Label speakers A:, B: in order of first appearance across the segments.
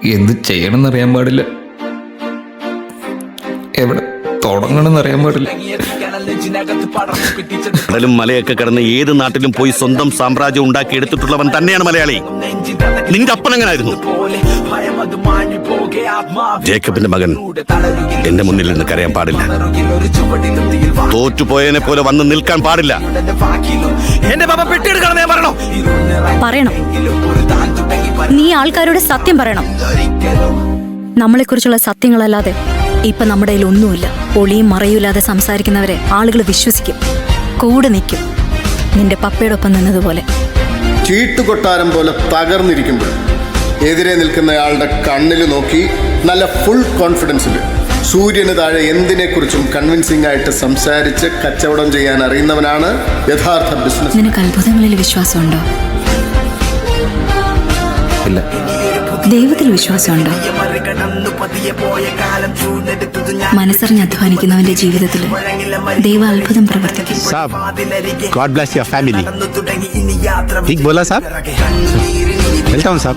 A: എന്ത് ചെയ്യണമെന്നറിയാൻ പാടില്ല, എവിടെ തുടങ്ങണമെന്നറിയാൻ പാടില്ല.
B: കടലും മലയൊക്കെ കടന്ന് ഏത് നാട്ടിലും പോയി സ്വന്തം സാമ്രാജ്യം ഉണ്ടാക്കി എടുത്തിട്ടുള്ളവൻ തന്നെയാണ് മലയാളി. നിന്റെ അപ്പൻ എങ്ങനായിരുന്നു? ജേക്കബിന്റെ മകൻ എന്റെ മുന്നിൽ നിന്ന് കരയാൻ പാടില്ല. തോറ്റുപോയതിനെ പോലെ വന്ന് നിൽക്കാൻ പാടില്ല. എന്റെ പാപ്പ പെട്ടിയെടുക്കണം ഞാൻ
C: പറയണം. നീ ആൾക്കാരോട് സത്യം പറയണം. നമ്മളെക്കുറിച്ചുള്ള സത്യങ്ങളല്ലാതെ ഇപ്പൊ നമ്മുടെ കയ്യിൽ ഒന്നുമില്ല. ഒളിയും മറയൂല്ലാതെ സംസാരിക്കുന്നവരെ ആളുകൾ വിശ്വസിക്കും, കൂടെ നിൽക്കും. നിന്റെ പപ്പയോടൊപ്പം നിന്നതുപോലെ.
D: ചീട്ടുകൊട്ടാരം പോലെ തകർന്നിരിക്കുമ്പോൾ എതിരെ നിൽക്കുന്നയാളുടെ കണ്ണിൽ നോക്കി നല്ല ഫുൾ കോൺഫിഡൻസിൽ സൂര്യന് താഴെ എന്തിനെക്കുറിച്ചും കൺവിൻസിംഗ് ആയിട്ട് സംസാരിച്ച് കച്ചവടം ചെയ്യാൻ അറിയുന്നവനാണ് യഥാർത്ഥ ബിസിനസ്.
C: നിനക്ക് അത്ഭുതങ്ങളിൽ വിശ്വാസമുണ്ടോ?
A: ഇല്ല.
C: ദൈവത്തിൽ വിശ്വാസമുണ്ടോ? മനസ്സറിഞ്ഞ് അധ്വാനിക്കുന്നവന്റെ ജീവിതത്തിൽ ദൈവ അത്ഭുതം പ്രവർത്തിക്കും.
E: God bless your family. ठीक बोला साहब. Welcome sir.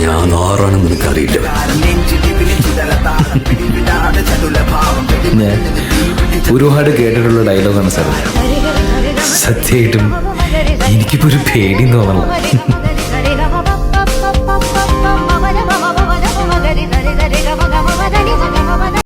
A: ഞാൻ ആരാണെന്ന് നിനക്കറിയില്ല. ഞാൻ ഒരുപാട് കേട്ടിട്ടുള്ള ഡയലോഗാണ് സാർ. സത്യമായിട്ടും എനിക്കിപ്പോ ഒരു പേടി തോന്നണം.